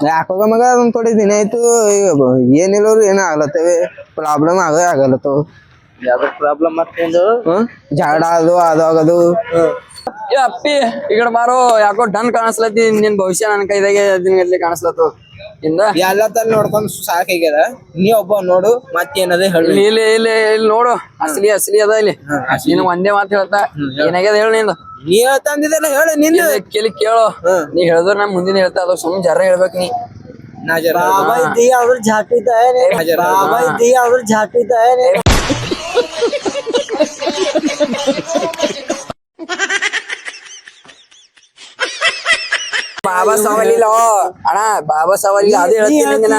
ಯಾಕೋಗ ಮಗ ಒಂದ್ ಥೋಡೆ ದಿನ ಆಯ್ತು ಏನಿಲ್ಲವ್ರು ಏನೋ ಆಗ್ಲತ್ತವೆ ಪ್ರಾಬ್ಲಮ್ ಆಗಲತ್ತವ ಯಾವ್ದು ಪ್ರಾಬ್ಲಮ್ ಮತ್ತೇನು ಜಾಡ ಅದು ಆಗೋದು ಏ ಅಪ್ಪಿ ಈ ಕಡೆ ಬಾರೋ ಯಾಕೋ ಡನ್ ಕಾಣಿಸ್ಲತ್ತಿ ನಿನ್ ಭವಿಷ್ಯ ನನ್ನ ಕೈದಾಗೆ ದಿನಗಟ್ಲೆ ಕಾಣಿಸ್ಲತ್ತು ಇಂದ ಎಲ್ಲ ತರ ನೋಡ್ಕೊಂಡ್ ಸಾಕಾಗ್ಯದ ನೀ ಒಬ್ಬ ನೋಡು ಮತ್ತೇನದ ಹೇಳಿ ಇಲ್ಲಿ ಇಲ್ಲಿ ಇಲ್ಲಿ ನೋಡು ಅಸಲಿ ಅಸಲಿ ಅದ ಇಲ್ಲಿ ನೀನು ಒಂದೇ ಮಾತು ಹೇಳ್ತಾ ಏನಾಗ್ಯದ ಹೇಳು ನಿಂದು ನೀ ಹೇಳ್ತಂದಿದ್ದೆಲ್ಲ ಹೇಳು ನಿನ್ನ ಕೇಳಿ ಕೇಳು ನೀ ಹೇಳಿದ್ರ ನಾ ಮುಂದಿನ ಹೇಳ್ತಾ ಅದು ಸುಮ್ ಜರ ಹೇಳ್ಬೇಕು ನೀ बाबा दिया और झाटीता है रे बाबा दिया और झाटीता है रे ಬಾಬಾ ಸವಾಲಿಲ್ಲ ಅಣ್ಣ ಬಾಬಾ ಸವಾಲಿಲ್ಲ ಅದೇ ಹೇಳ್ತೀನಿ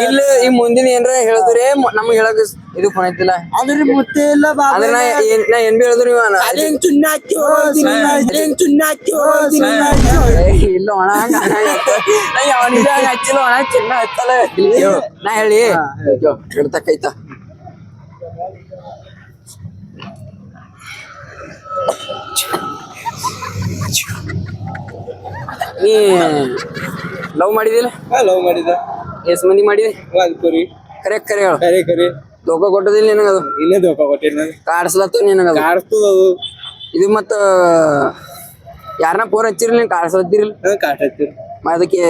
ಇಲ್ಲಿ ಈ ಮುಂದಿನ ಏನ್ರ ಹೇಳಿದ್ರೆ ನಮ್ಗೆ ಹೇಳಕ್ ಇದು ಫೋನ್ ಐತಿಲ್ಲ ಅದ್ರ ಮುತ್ತೆ ಇಲ್ಲ ಬಾಬಾ ಅದ್ರ ನಾ ಏನ್ ಬಿ ಹೇಳಿದ್ರು ಇಲ್ಲ ಅಣ್ಣ ಅವನಿಗೆ ಹಚ್ಚಿಲ್ಲ ಅಣ್ಣ ಚಿನ್ನ ಹಚ್ಚಲ್ಲ ನಾ ಹೇಳಿ ಹಿಡ್ತಕ್ಕೈತ ನೀ ಲವ್ ಮಾಡಿದಿಲ್ಲ ಲವ್ ಮಾಡಿದ ಎಷ್ಟ್ ಮಂದಿ ಮಾಡಿದಿ ಕುರಿ ಕರೆ ಕರೆ ಹೇಳು ಕರೆ ಕರೆ ದೋಖ ಕೊಟ್ಟದಿಲ್ಲ ನಿನಗದು ಇಲ್ಲೇ ದೋಖ ಕೊಟ್ಟಿನ ಕಾಡ್ಸ್ಲತ್ತು ನಿನಗದು ಕಾಡ್ತದ ಅದು ಇದು ಮತ್ತ ಯಾರನ್ನ ಫೋನ್ ಹಚ್ಚಿರ್ಲಿ ನೀನ್ ಕಾಡ್ಸತ್ತಿರಲಿ ಕಾಟತ್ತೀರಿ ಅದಕ್ಕೆ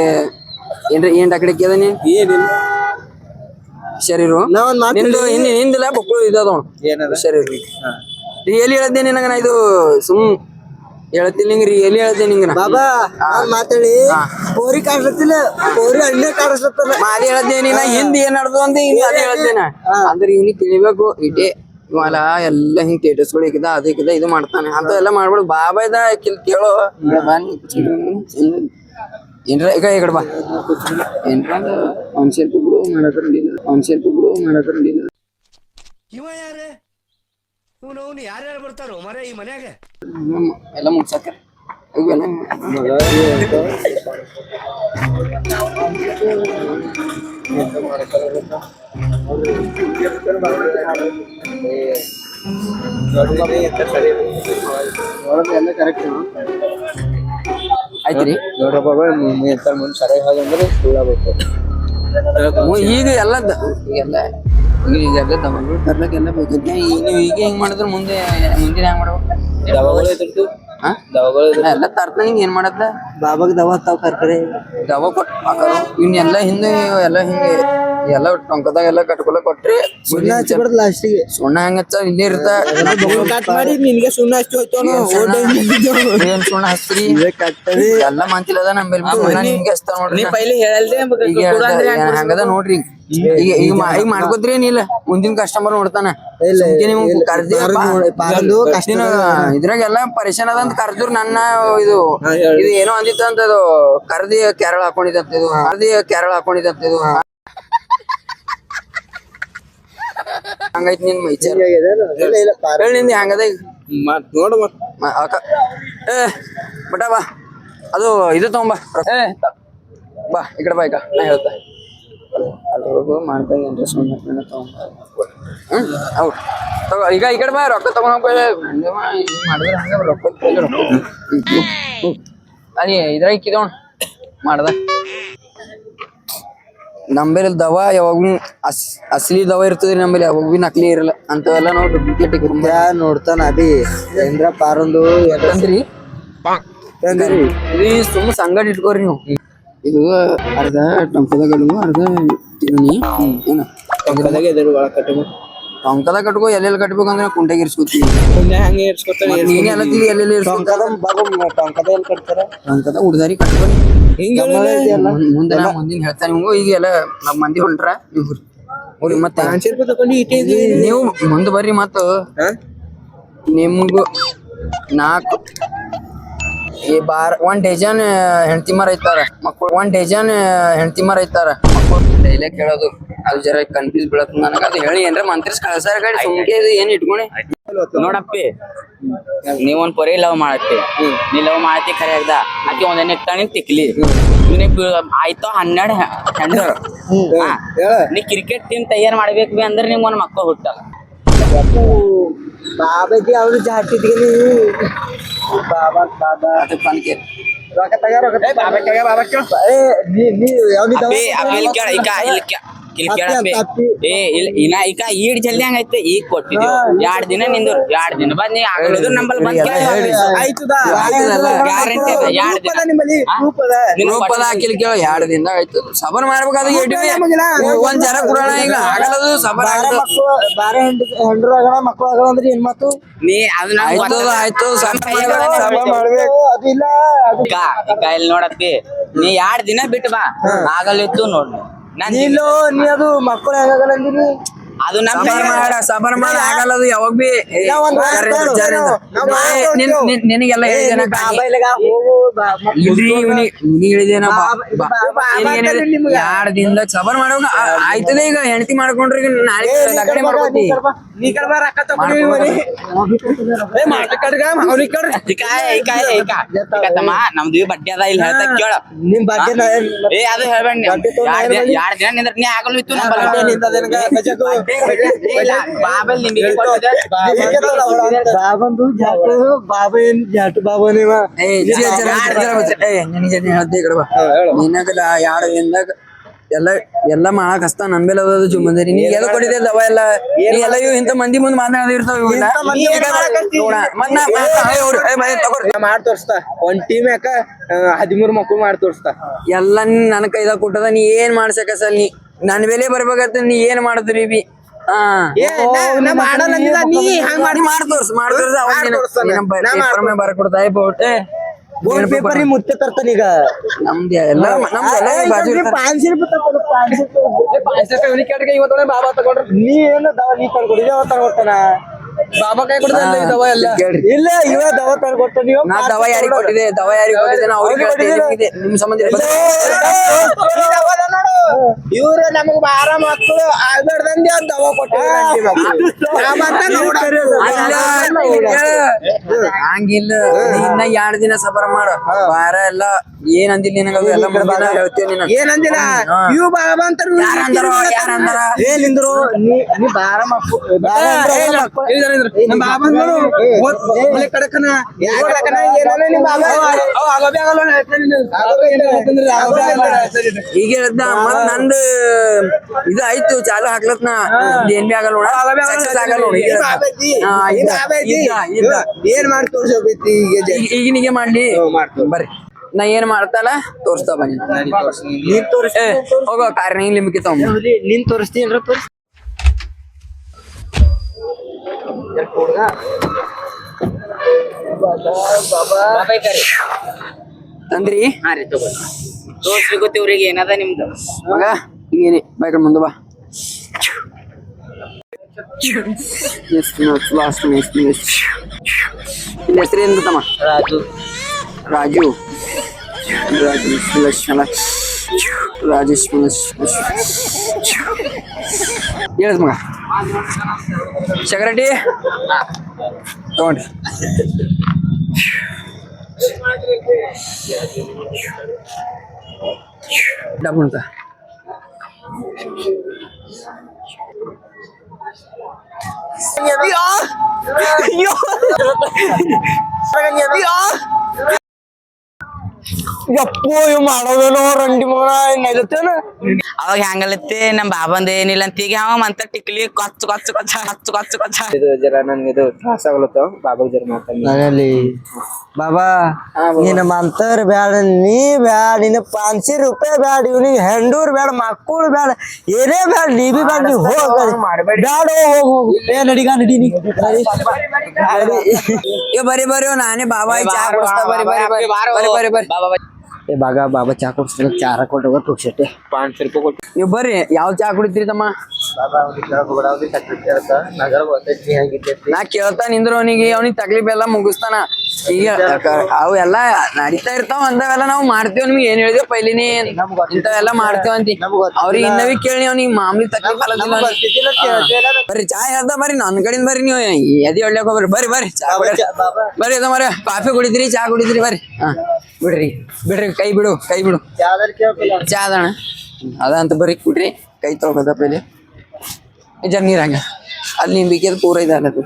ಏನ್ ಟಕಡಿಕೆ ಅದ ನೀನ್ ಏನಿಲ್ಲ ಶರೀರು ನಿಂದು ಹಿಂದಿಲ್ಲ ಬೊಕ್ಕಳು ಇದಾದ ಏನದ ಶರೀರ ರಿಯಲಿ ಹೇಳ್ದೆ ನಿನಗ ನಾ ಇದು ಸುಮ್ ಹೇಳ್ತೀನಿ ನಿಂಗೆ ರಿಯಲಿ ಹೇಳ್ದೆ ನಿಂಗೆ ಬಾಬಾ ಮಾತಾಡಿ ಕೋರಿ ಕಾಣಿಸ್ತಿಲ್ಲ ಕೋರಿ ಅಣ್ಣೆ ಕಾಣಿಸ್ಲತ್ತಲ್ಲ ಅದೇ ಹೇಳ್ದೆ ನೀನ ಹಿಂದ್ ಏನ್ ನಡ್ದು ಅಂತ ಹಿಂಗ್ ಅದೇ ಹೇಳ್ತೇನೆ ಅಂದ್ರೆ ಇವ್ನಿಗೆ ತಿಳಿಬೇಕು ಇಟೇ ಇವಾಲ ಎಲ್ಲ ಹಿಂಗ್ ಸ್ಟೇಟಸ್ಗಳು ಇಕ್ಕಿದ ಅದಕ್ಕಿದ ಇದು ಮಾಡ್ತಾನೆ ಅಂತ ಎಲ್ಲ ಮಾಡ್ಬಿಡು ಬಾಬಾ ಇದ ಕೇಳೋ ಏನ್ರ ಈಗ ಈ ಕಡೆ ಬಾ ಏನ್ರ ಒಂದ್ ಬಿಡು ಮಾಡಕರಂಡಿಲ್ಲ ಇವ ಯಾರೇ ಇವನು ಯಾರ್ಯಾರು ಬರ್ತಾರೋ ಮರ ಈ ಮನ್ಯಾಗ ಎಲ್ಲ ಮುಗ್ಸಾಕ ಇವೆಲ್ಲ ಎಲ್ಲ ಕರೆಕ್ಟ್ ಆಯ್ತ್ರಿ ನೋಡ್ರಪ್ಪ ಮುಂದೆ ಸರಿಯಾಗಿ ಹಾಗಂದ್ರೆ ಸುಳ್ಳಬೇಕು ಈಗ ಎಲ್ಲ ಈಗೆಲ್ಲ ದವಗಳು ತರ್ಲಕ್ಕೆಲ್ಲ ಬೇಕಂತೆ ನೀವು ಈಗ ಹೆಂಗ್ ಮಾಡಿದ್ರೆ ಮುಂದಿನ ಹೆಂಗ್ ಮಾಡ್ಬೇಕು ದವಗಳು ಇದ್ರದ್ದು ಹಾ ದವಗಳು ಎಲ್ಲ ತರ್ತಾನ ಹಿಂಗ ಏನ್ ಮಾಡತ್ತ ಬಾಬಾಗ ದವಾ ತಾವ್ ಕರ್ಕರೆ ದವ ಕೊಟ್ಟು ಹಾಕರು ಇವ್ನ ಎಲ್ಲ ಹಿಂದೆ ಎಲ್ಲ ಟೊಂಕದಾಗ ಎಲ್ಲ ಕಟ್ಕೊಳಕ್ ಕೊಟ್ರಿ ಸುಣ್ಣ ಹಚ್ಚಿಬಿಡ್ದು ಲಾಸ್ಟಿಗೆ ಸುಣ್ಣ ಹೆಂಗ ಹಚ್ಚ ಇಲ್ಲೇ ಇರ್ತ ಕಟ್ ಮಾಡಿ ನಿನ್ಗೆ ಸುಣ್ಣ ಅಷ್ಟು ಹೋಯ್ತು ಏನ್ ಸುಣ್ಣ ಹಚ್ಚ್ರಿ ಎಲ್ಲ ಮಂತಿಲ್ಲ ಅದ ನಮ್ ನಿಮ್ಗೆ ಹಚ್ತಾರ ನೋಡ್ರಿ ಪೈಲಿ ಹೇಳಲ್ದೆ ಈಗ ಹಂಗದ ನೋಡ್ರಿ ಈಗ ಮಾಡ್ಕೋದ್ರಿ ಏನಿಲ್ಲ ಮುಂದಿನ ಕಸ್ಟಮರ್ ನೋಡ್ತಾನ ನೀವು ಕರ್ದಿ ಇದ್ರಾಗೆಲ್ಲ ಪರೇಶಾನ್ ಅದ ಅಂತ ಕರ್ದ್ರು ನನ್ನ ಇದು ಏನೋ ಅಂದಿತ್ತು ಅಂತ ಅದು ಕರ್ದಿ ಕೇರಳ ಹಾಕೊಂಡಿದಂತ ಇದು ಹಂಗೈತಿ ನಿನ್ ಮೈಚಾರ ಹೇಳಿ ನಿಂದ ಹಂಗದ ನೋಡು ಏ ಬಟ ಬಾ ಅದು ಇದು ತಗೊಂಬ ಬಾ ಈ ಕಡೆ ಬಾ ಈಗ ನಾ ಹೇಳ್ತಾ ಅದ್ರೊಳಗು ಮಾಡ್ದಾಗ ಏನ್ರ ಸುಮ್ಮನೆ ತಗೊಂಬ ಹೌದು ತಗೋ ಈಗ ಈ ಕಡೆ ಬಾ ರೊಕ್ಕ ತಗೊಂಡ್ ಮಾಡಿದ್ರೆ ಹಂಗ ರೊಕ್ಕ ಅದೇ ಇದ್ರಾಗ ಇಕ್ಕಿದೋಣ ಮಾಡ್ದ ನಂಬಲ್ಲಿ ದವಾ ಯಾವಾಗೂ ಅಸಲಿ ದವಾ ಇರ್ತದ್ರಿ ನಂಬಲ್ಲಿ ಯಾವಾಗ ಬಿ ನಕಲಿ ಇರಲ್ಲ ಅಂತವೆಲ್ಲ ನಾವು ಡೂಪ್ಲಿಕೇಟ್ ನೋಡ್ತಾನ ಅದಿ ಏನ್ರ ಪಾರೊಂದು ಯಾಕಂದ್ರಿ ಇದು ಸುಮ್ಮ ಸಂಗಡ ಇಟ್ಕೋರಿ ನೀವು ಇದು ಅರ್ಧ ಟೊಂಕದಗಳು ಅರ್ಧ ತಿರುಣಿ ಏನ ಟೊಂಕದಾಗ ಎದುರು ಒಳಗೆ ಕಟ್ಟಬೇಕು ಟೊಂಕದಾಗ ಕಟ್ಕೋ ಎಲ್ಲೆಲ್ಲಿ ಕಟ್ಬೇಕಂದ್ರೆ ಕುಂಟೆಗೆ ಇರ್ಸ್ಕೊತೀವಿ ಹಂಗೆ ಇರ್ಸ್ಕೊತಾರೆ ನೀನೇ ಎಲ್ಲತ್ತೀವಿ ಎಲ್ಲೆಲ್ಲಿ ಇರ್ಸ್ಕೊತಾರ ಟೊಂಕದ ಎಲ್ಲಿ ಕಟ್ತಾರ ಟೊಂಕದ ಹುಡ್ದಾರಿ ಕಟ್ಬೋದು ಮುಂದೆ ನಾ ಮುಂದಿನ ಹೇಳ್ತಾನೆ ನಿಮ್ಗೂ ಈಗ ಎಲ್ಲ ನಮ್ಮ ಮಂದಿ ಹೊಂಟ್ರ ನೀವು ಮತ್ತೆ ನೀವು ಮುಂದೆ ಬರ್ರಿ ಮತ್ತ ನಿಮ್ಗೂ 4 1 ಡಜನ್ ಹೆಂಡತಿ ಮರ ಐತಾರ ಮಕ್ಕಳು 1 ಡಜನ್ ಹೆಂಡತಿ ಮರ ಐತಾರ ಮಕ್ಕಳು ಡೈಲೆ ಕೇಳೋದು ಅದು ಜರ ಕನ್ಫ್ಯೂಸ್ ಬೀಳತ್ ನನಗ ಅದು ಹೇಳಿ ಏನ್ರ ಮಂತ್ರಿಸ್ ಕಳ್ಸಾರ ಗಾಡಿ ಸುಮ್ಕೆ ಏನ್ ಇಟ್ಕೊಣಿ ನೋಡಪ್ಪಿ ನೀವೊಂದ್ ಪೊರೆ ಲವ್ ಮಾಡತ್ತಿ ನೀ ಲವ್ ಮಾಡತ್ತಿ ಖರೆ ಆಗ್ದ ಆಕಿ ಒಂದ್ ಎಕ್ಟಾಣಿಗ್ ತಿಕ್ಲಿ ಆಯ್ತು 12 ಹೆಂಡರು ನೀ ಕ್ರಿಕೆಟ್ ಟೀಮ್ ತಯಾರು ಮಾಡ್ಬೇಕು ಬಿ ಅಂದ್ರೆ ನಿಮ್ಗೆ ಒಂದ್ ಮಕ್ಕಳು ಹುಟ್ಟಲ್ಲ ಬಾಬಾಜಿ ಅವ್ರು ಜಾಟಿದ್ಗೆ ಬಾಬಾ ಅದಕ್ಕೆ ಈಗ ಈಡ್ ಜಲ್ದಿ ಹಂಗೈತೆ ಈಗ ಕೊಟ್ಟಿದ್ವಿ 2 ದಿನ ನಿಂದ್ರು 2 ದಿನ ಬಂದ್ ನೀ ಆಗಲಿದ್ರು ನಂಬಲ್ಲಿ ಬಂದ್ ಗ್ಯಾರಂಟಿ ಅದ 2 ದಿನ ರೂಪದ ಹಾಕಿಲ್ ಕೇಳ 2 ದಿನ ಆಯ್ತು ಸಬರ್ ಮಾಡ್ಬೇಕಾದ್ರೆ ಒಂದ್ ಜರ ಕೊಡೋಣ ಈಗ ಆಗಲ್ಲದು ಸಬರ್ ಬಾರೆ ಹೆಂಡ್ರು ಆಗಣ ಮಕ್ಳು ಆಗಣ ಅಂದ್ರೆ ಏನ್ ಮಾತು ನೀ ಅದು ಆಯ್ತು ಅದಿಲ್ಲ ಈಗ ಇಲ್ಲಿ ನೋಡಪ್ಪಿ ನೀ 2 ದಿನ ಬಿಟ್ಟು ಬಾ ಆಗಲಿತ್ತು ನೋಡ್ ನೀನು ನೀ ಅದು ಮಕ್ಕಳು ಹೆಂಗಾಗಲ್ಲ ಅಂದಿನಿ ಅದು ನಮ್ಮ ಸಬರ್ ಮಾಡ ಆಗಲ್ಲದು ಯಾವಾಗ ಬಿ ನಿನಗೆಲ್ಲ ಹೇಳಿದೇನ ಹೇಳಿದೇನ 2 ದಿನದಾಗ ಸಬರ್ ಮಾಡುವಾಗ ಆಯ್ತದೆ ಈಗ ಹೆಂಡತಿ ಮಾಡ್ಕೊಂಡ್ರಿ ಈಗ ನಾಳೆ ಲಗ್ನ ಮಾಡ್ಕೊತಿ ನಮ್ದು ಬಡ್ಡಿ ಅದ ಇಲ್ಲಿ ಹೇಳ್ತಾ ಕೇಳ ನಿಮ್ ಬಗ್ಗೆ ಅದು ಹೇಳ್ಬೇಡ 2 ದಿನ ನಿಂದ್ರ ನೀ ಆಗಲ್ಲ ಇತ್ತು ಬಾಬಲ್ ನಿಮಗೆ ಬಾಬಂದು ಜಾಟು ಬಾಬಾ ಏನ್ ಜಾಟು ಬಾಬಾನೇವ ನಿನಗಲ್ಲ 2 ದಿನದಾಗ ಎಲ್ಲ ಮಾಡಕ್ ಹಸ್ತ ನನ್ ಮೇಲೆ ಜುಮ್ಮಂದಿರಿ ನೀ ಎಲ್ಲ ಕೊಟ್ಟಿದೆ ದವ ಎಲ್ಲ ನೀ ಎಲ್ಲ ಇವ್ ಇಂತ ಮಂದಿ ಮುಂದ್ ಮಾತಾಡಿರ್ತಾವ ಮಾಡಿ ತೋರಿಸ್ತಾ ಒಂದ್ ಟೀಮ್ ಯಾಕ 13 ಮಕ್ಕಳು ಮಾಡಿ ತೋರಿಸ್ತಾ ಎಲ್ಲ ನನ್ ಕೈದಾಗ ಕೊಟ್ಟದ ನೀ ಏನ್ ಮಾಡ್ಸಕ ಸಲ್ ನೀ ನನ್ ಬೆಲೆ ಬರ್ಬೇಕಂತ ನೀ ಏನ್ ಮಾಡಿದ್ರಿ ಬಿ ಬರ ಕೊಡ್ತಾ ಬೋರ್ಡ್ ಪೇಪರ್ ಮುತ್ತೆ ತರ್ತಾನ ಈಗ ನಮ್ದು ಎಲ್ಲ ಬಾಬಾ ತಗೊಂಡ್ರ ನೀ ಏನು ದವ ನೀ ತಗೊಂಡಿದ್ದೆ ಅವ ತಗೊಂಡ್ತಾನ ಬಾಬಾ ಕೈ ಕೊಡ್ತಾ ದವ ಎಲ್ಲ ಇಲ್ಲ ಇವ ದವ ತಗೊಂಡ್ಕೊಟ್ಟ ನೀವು ನಾ ದವ ಯಾರಿಗೆ ಕೊಟ್ಟಿದೆ ದವ ಯಾರಿಗೆ ಕೊಟ್ಟಿದೆ ಅವ್ರಿಗೆ ನಿಮ್ ಸಂಬಂಧ ಇವ್ರು ನಮಗ್ ಬಾರ ಮಕ್ಕಳು ಆಗ್ಬೇಡ್ದಂಗೆ ದವ ಹಂಗಿಲ್ಲ ಇನ್ನ 2 ದಿನ ಸಬರ ಮಾಡ ಬಾರ ಎಲ್ಲ ಏನ್ ಅಂದಿಲ್ಲ ನಿನಗ ಎಲ್ಲ ಹೇಳ್ತೇವೆ ಏನಂದಿಲ್ಲ ಇವ್ ಬಾಬಾ ಅಂತಾರ ಯಾರಂದಾರ ಏನಿಂದ್ರು ನೀ ಬಾರ ಮಕ್ಕಳು ಈಗ ಹೇಳ್ದ ಮತ್ ನಂದು ಇದು ಆಯ್ತು ಚಾಲು ಹಾಕ್ಲತ್ನ ಏನ್ ಬಿ ಆಗಲ್ಲ ನೋಡ ಸಕ್ಸಸ್ ಆಗಲ್ಲ ನೋಡ ಏನ್ ಮಾಡಿ ತೋರ್ಸೋಕೈತಿ ಈಗಿನಿಗೆ ಮಾಡ್ಲಿ ಬರ್ರಿ ನಾ ಏನ್ ಮಾಡ್ತಲ್ಲ ತೋರಿಸ್ತಾ ಬನ್ನಿ ನೀನ್ ತೋರಿಸ್ ಹೋಗೋ ಕಾರ್ನ ಇಲ್ಲಿ ಮುಗಿತ ನೀನ್ ತೋರಿಸ್ತೀನ್ರ ತೋರಿಸ್ ತಂದ್ರಿ ಹಾ ರೀ ತಗೋ ತೋರ್ಸ್ರಿ ಗೊತ್ತಿವ್ರಿಗೆ ಏನದ ನಿಮ್ದು ಮಗ ಏನಿ ಬೈಕ್ ಮುಂದೆ ಬಾ ಹೆಸರು ಏನು ತಮ್ಮ ರಾಜು ರಾಜೇಶ್ ಹೇಳ ಮಗ ಸೆಕ್ರೆಟರಿ ತಗೊಂಡ್ರಿ ಡಬ್ಬು ಅಂತ ಯಪ್ಪೋ ಇವ್ ಮಾಡೋದೇನೋ ರಂಡಿ ಮಗ ನೈಲತ್ತೇನ ಅವಾಗ ಹೆಂಗಲತ್ತೆ ನಮ್ ಬಾಬಂದ ಏನಿಲ್ಲ ಅಂತ ಈಗ ಅವ ಮಂತ ಟಿಕ್ಲಿ ಕೊಚ್ಚ ಕೊಚ್ಚ ಕೊಚ್ಚ ಹಚ್ಚ ಕೊಚ್ಚ ಕೊಚ್ಚ ಇದು ಜರ ನನ್ಗೆ ಇದು ತ್ರಾಸ ಆಗ್ಲತ್ತ ಬಾಬಾ ಜರ ಮಾತಾಡಿ ನಾನಲ್ಲಿ ಬಾಬಾ ನಿನ್ನ ಮಂತರ್ ಬ್ಯಾಡ ನೀ ಬ್ಯಾಡ ನಿನ್ನ 500 ರೂಪಾಯಿ ಬ್ಯಾಡ ಇವ್ನಿಗೆ ಹೆಂಡೂರ್ ಬ್ಯಾಡ ಮಕ್ಕಳು ಬ್ಯಾಡ ಏನೇ ಬ್ಯಾಡ ನೀ ಬಿ ಬ್ಯಾಡ ನೀ ಬ್ಯಾಡ ಹೋಗು ಏ ನಡಿಗ ನಡಿ ನೀ ಬರ್ರಿ ಬರ್ರಿ ನಾನೇ ಬಾಬಾ ಚಾ ಕೊಡಿಸ್ತಾ ಬರ್ರಿ ಬರ್ರಿ ಬರ್ರಿ ಬರ್ರಿ ಬರ್ರಿ ಬಾಬಾ ಏ ಬಾಗ ಚಾ ಕೊಡ್ಸ್ತಾನ ಚಾರ ಕೊಟ್ಟು ತೋರ್ಸಟ್ಟೆ 500 ರೂಪಾಯಿ ಕೊಟ್ಟು ನೀವು ಬರ್ರಿ ಯಾವ ಚಾ ಕುಡಿತೀರಿ ತಮ್ಮ ನಾ ಕೇಳ್ತಾ ನಿಂದ್ರು ಅವನಿಗೆ ತಕ್ಲೀಫ್ ಎಲ್ಲ ಮುಗಿಸ್ತಾನ ಈಗ ಅವೆಲ್ಲ ನಡೀತಾ ಇರ್ತಾವ ಅಂದವೆಲ್ಲ ನಾವು ಮಾಡ್ತೇವ್ ನಿಮ್ಗೆ ಏನ್ ಹೇಳಿದೇವ್ ಪೈಲಿನಿ ಇಂಥವೆಲ್ಲ ಮಾಡ್ತೇವ ಅಂತಿ ಅವ್ರಿಗೆ ಇನ್ನವೇ ಕೇಳಿ ಅವ್ನಿಗೆ ಮಾಮೂಲಿ ತಕ್ಲೀಫ್ ಬರ್ರಿ ಚಾ ಹೇಳ್ದ ಬರ್ರಿ ನನ್ ಕಡೆಯಿಂದ ಬರ್ರಿ ನೀವು ಎದಿ ಒಳ್ಳೆ ಬರ್ರಿ ಬರ್ರಿ ಬರ್ರಿ ಚಾ ಬರ್ರಿ ಅದ ಮರ ಕಾಫಿ ಕುಡಿದ್ರಿ ಚಾ ಕುಡಿದ್ರಿ ಬರ್ರಿ ಹಾ ಬಿಡ್ರಿ ಕೈ ಬಿಡು ಚಾ ಅದಣ್ಣ ಅದಂತ ಬರ್ರಿ ಕುಡ್ರಿ ಕೈ ತೊಳ್ಕೊತ ಪೈಲಿ ಜರ ನೀರ್ ಹಂಗ ಅಲ್ಲಿ ನಿಂಬಿಕೆ ಪೂರ ಇದೆ ಅದು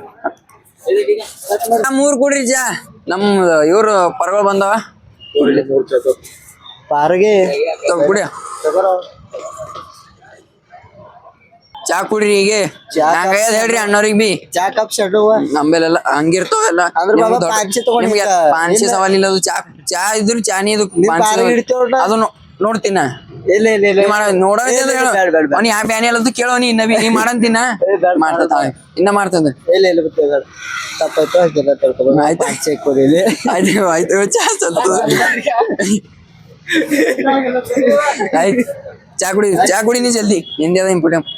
3 ಕುಡ್ರಿ ಚಾ ನಮ್ ಇವ್ರು ಪರಗಳು ಬಂದವ ಪಾರ್ಗೆ ಕುಡಿಯ ಚಾ ಕುಡ್ರಿ ಈಗ ಹಂಗಾಗ್ಯದ ಹೇಳ್ರಿ ಅಣ್ಣವ್ರಿಗೆ ಬಿ ಚಾ ಕಪ್ ಶೆಡ್ಡುವ ನಂಬೆಲ್ಲ ಹಂಗಿರ್ತಾವೆಲ್ಲ ಅಂದ್ರೆ ಬಾಬಾ ಪಾನ್ಸಿ ತಗೊಂಡ್ ನಿಮ್ಗೆ ಈಗ ಪಾನ್ಸಿ ಸವಾಲ್ ಇಲ್ಲ ಅದು ಚಾ ಇದ್ರು ಚಾನಿ ಇದು ಪಾರ್ಗೆ ಹಿಡಿತೇವಲ್ಲ? ಅದು ನೋಡ್ತೀನ ಇಲ್ಲ ಇಲ್ಲ ಇಲ್ಲ ನೋಡ ಇಲ್ಲ, ಇಲ್ಲ, ಬೇಡ, ಬೇಡ, ಬೇಡ. ಯಾ ಬ್ಯಾನಿ ಅಲ್ಲದು ಕೇಳೋ ನೀ ನೀ ಮಾಡಂತಿನ ಬೇಡ, ಮಾಡ್ತಾ ಇನ್ನ ಮಾಡ್ತದ ಇಲ್ಲ ಇಲ್ಲ ಬಿಟ್ಟು ತಪ್ಪಾಯ್ತು ಹಾಗೆಲ್ಲ ತಡ್ಕೊಬೋದು ಆಯ್ತು. ಪಾನ್ಸಿ ಕೊಡಿಲಿ ಆಯ್ತು ಆಯ್ತು ಚಾ ಆಯ್ತು ಚಾ ಕುಡಿ ನೀ ಜಲ್ದಿ ನಿಂದೆ ಅದ ಇಂಪಾರ್ಟೆಂಟ್